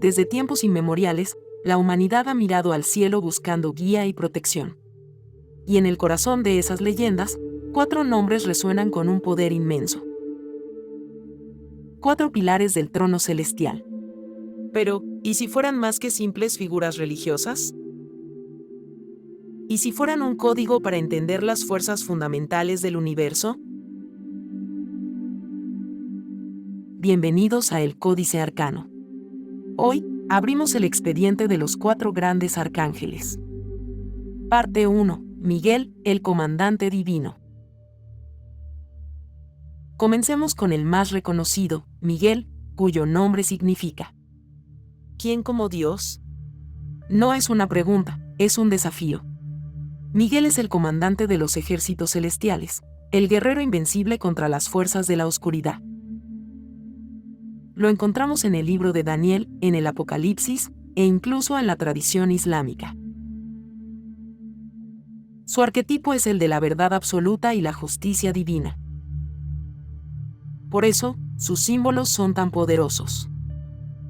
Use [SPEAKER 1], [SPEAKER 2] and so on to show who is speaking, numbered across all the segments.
[SPEAKER 1] Desde tiempos inmemoriales, la humanidad ha mirado al cielo buscando guía y protección. Y en el corazón de esas leyendas, 4 nombres resuenan con un poder inmenso. 4 pilares del trono celestial. Pero, ¿y si fueran más que simples figuras religiosas? ¿Y si fueran un código para entender las fuerzas fundamentales del universo? Bienvenidos a El Códice Arcano. Hoy, abrimos el expediente de los 4 grandes arcángeles. Parte 1. Miguel, el comandante divino. Comencemos con el más reconocido, Miguel, cuyo nombre significa ¿quién como Dios? No es una pregunta, es un desafío. Miguel es el comandante de los ejércitos celestiales, el guerrero invencible contra las fuerzas de la oscuridad. Lo encontramos en el libro de Daniel, en el Apocalipsis, e incluso en la tradición islámica. Su arquetipo es el de la verdad absoluta y la justicia divina. Por eso, sus símbolos son tan poderosos.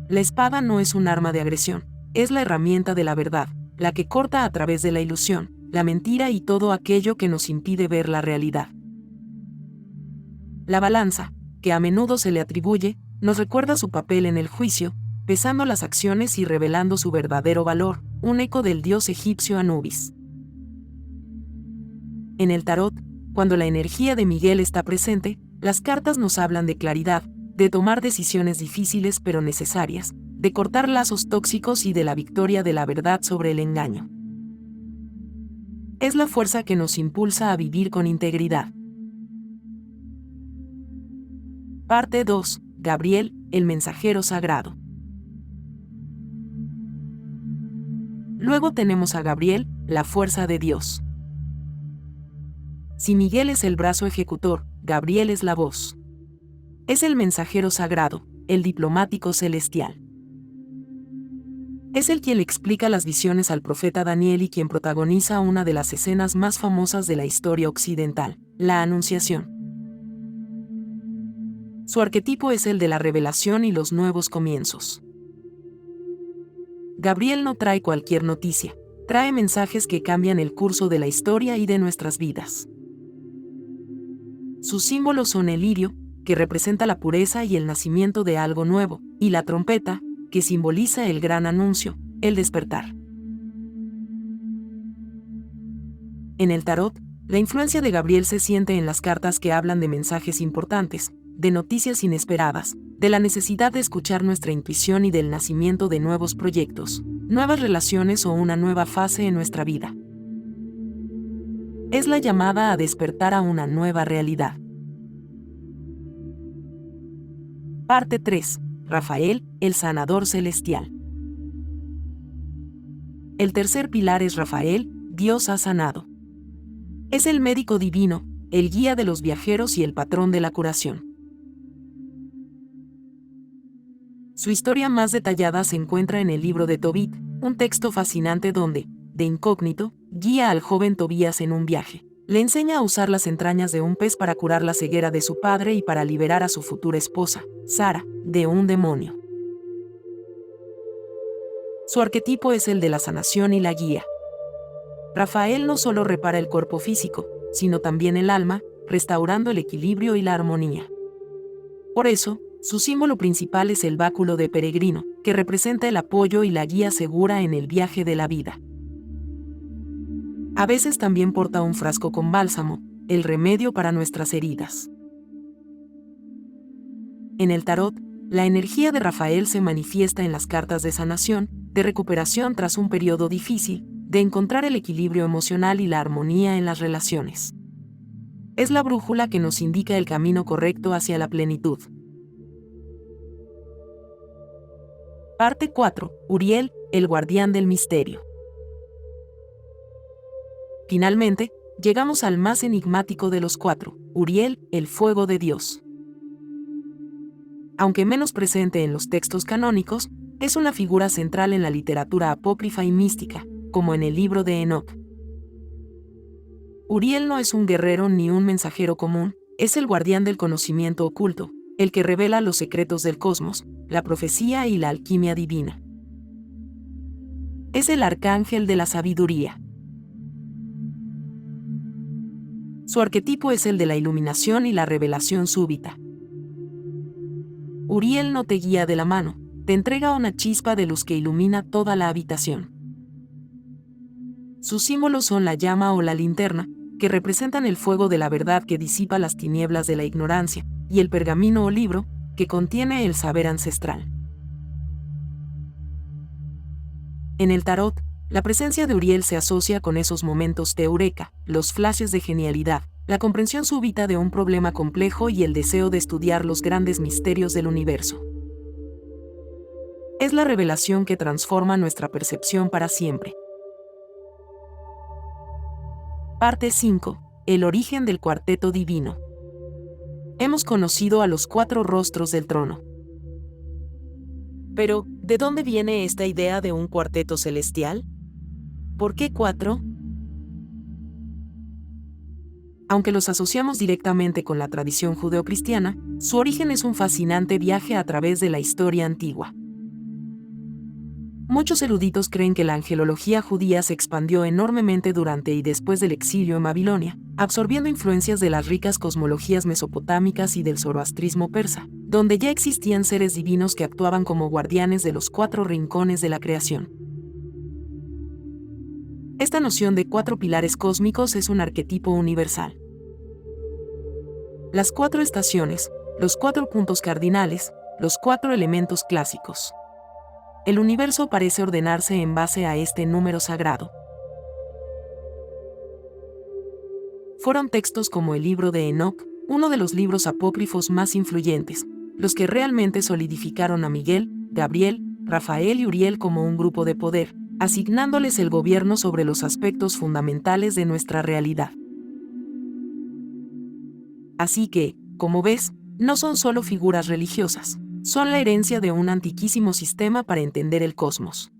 [SPEAKER 1] La espada no es un arma de agresión, es la herramienta de la verdad, la que corta a través de la ilusión, la mentira y todo aquello que nos impide ver la realidad. La balanza, que a menudo se le atribuye, nos recuerda su papel en el juicio, pesando las acciones y revelando su verdadero valor, un eco del dios egipcio Anubis. En el tarot, cuando la energía de Miguel está presente, las cartas nos hablan de claridad, de tomar decisiones difíciles pero necesarias, de cortar lazos tóxicos y de la victoria de la verdad sobre el engaño. Es la fuerza que nos impulsa a vivir con integridad. Parte 2. Gabriel, el mensajero sagrado. Luego tenemos a Gabriel, la fuerza de Dios. Si Miguel es el brazo ejecutor, Gabriel es la voz. Es el mensajero sagrado, el diplomático celestial. Es el quien le explica las visiones al profeta Daniel y quien protagoniza una de las escenas más famosas de la historia occidental, la Anunciación. Su arquetipo es el de la revelación y los nuevos comienzos. Gabriel no trae cualquier noticia, trae mensajes que cambian el curso de la historia y de nuestras vidas. Sus símbolos son el lirio, que representa la pureza y el nacimiento de algo nuevo, y la trompeta, que simboliza el gran anuncio, el despertar. En el tarot, la influencia de Gabriel se siente en las cartas que hablan de mensajes importantes, de noticias inesperadas, de la necesidad de escuchar nuestra intuición y del nacimiento de nuevos proyectos, nuevas relaciones o una nueva fase en nuestra vida. Es la llamada a despertar a una nueva realidad. Parte 3. Rafael, el sanador celestial. El tercer pilar es Rafael, Dios ha sanado. Es el médico divino, el guía de los viajeros y el patrón de la curación. Su historia más detallada se encuentra en el libro de Tobit, un texto fascinante donde, de incógnito, guía al joven Tobías en un viaje. Le enseña a usar las entrañas de un pez para curar la ceguera de su padre y para liberar a su futura esposa, Sara, de un demonio. Su arquetipo es el de la sanación y la guía. Rafael no solo repara el cuerpo físico, sino también el alma, restaurando el equilibrio y la armonía. Por eso, su símbolo principal es el báculo de peregrino, que representa el apoyo y la guía segura en el viaje de la vida. A veces también porta un frasco con bálsamo, el remedio para nuestras heridas. En el tarot, la energía de Rafael se manifiesta en las cartas de sanación, de recuperación tras un periodo difícil, de encontrar el equilibrio emocional y la armonía en las relaciones. Es la brújula que nos indica el camino correcto hacia la plenitud. Parte 4. Uriel, el guardián del misterio. Finalmente, llegamos al más enigmático de los 4, Uriel, el fuego de Dios. Aunque menos presente en los textos canónicos, es una figura central en la literatura apócrifa y mística, como en el libro de Enoc. Uriel no es un guerrero ni un mensajero común, es el guardián del conocimiento oculto, el que revela los secretos del cosmos, la profecía y la alquimia divina. Es el arcángel de la sabiduría. Su arquetipo es el de la iluminación y la revelación súbita. Uriel no te guía de la mano, te entrega una chispa de luz que ilumina toda la habitación. Sus símbolos son la llama o la linterna, que representan el fuego de la verdad que disipa las tinieblas de la ignorancia, y el pergamino o libro, que contiene el saber ancestral. En el tarot, la presencia de Uriel se asocia con esos momentos de eureka, los flashes de genialidad, la comprensión súbita de un problema complejo y el deseo de estudiar los grandes misterios del universo. Es la revelación que transforma nuestra percepción para siempre. Parte 5. El origen del cuarteto divino. Hemos conocido a los 4 rostros del trono. Pero, ¿de dónde viene esta idea de un cuarteto celestial? ¿Por qué 4? Aunque los asociamos directamente con la tradición judeocristiana, su origen es un fascinante viaje a través de la historia antigua. Muchos eruditos creen que la angelología judía se expandió enormemente durante y después del exilio en Babilonia, absorbiendo influencias de las ricas cosmologías mesopotámicas y del zoroastrismo persa, donde ya existían seres divinos que actuaban como guardianes de los 4 rincones de la creación. Esta noción de 4 pilares cósmicos es un arquetipo universal. Las 4 estaciones, los 4 puntos cardinales, los 4 elementos clásicos. El universo parece ordenarse en base a este número sagrado. Fueron textos como el libro de Enoc, uno de los libros apócrifos más influyentes, los que realmente solidificaron a Miguel, Gabriel, Rafael y Uriel como un grupo de poder, asignándoles el gobierno sobre los aspectos fundamentales de nuestra realidad. Así que, como ves, no son solo figuras religiosas, son la herencia de un antiquísimo sistema para entender el cosmos.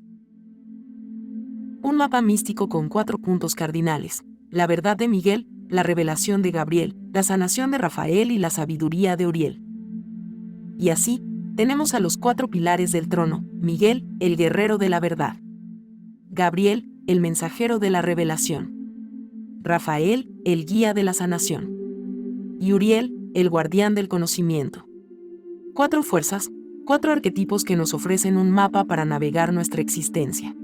[SPEAKER 1] Un mapa místico con 4 puntos cardinales: la verdad de Miguel, la revelación de Gabriel, la sanación de Rafael y la sabiduría de Uriel. Y así, tenemos a los 4 pilares del trono: Miguel, el guerrero de la verdad; Gabriel, el mensajero de la revelación; Rafael, el guía de la sanación; y Uriel, el guardián del conocimiento. 4 fuerzas, 4 arquetipos que nos ofrecen un mapa para navegar nuestra existencia.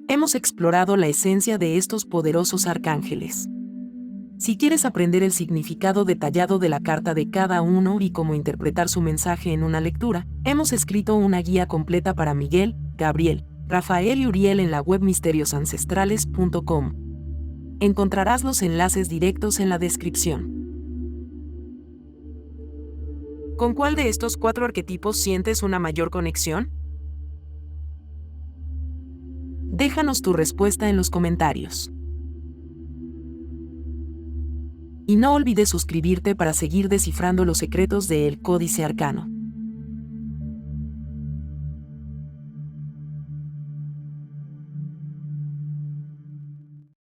[SPEAKER 1] Hemos explorado la esencia de estos poderosos arcángeles. Si quieres aprender el significado detallado de la carta de cada uno y cómo interpretar su mensaje en una lectura, hemos escrito una guía completa para Miguel, Gabriel, Rafael y Uriel en la web misteriosancestrales.com. Encontrarás los enlaces directos en la descripción. ¿Con cuál de estos 4 arquetipos sientes una mayor conexión? Déjanos tu respuesta en los comentarios. Y no olvides suscribirte para seguir descifrando los secretos de El Códice Arcano.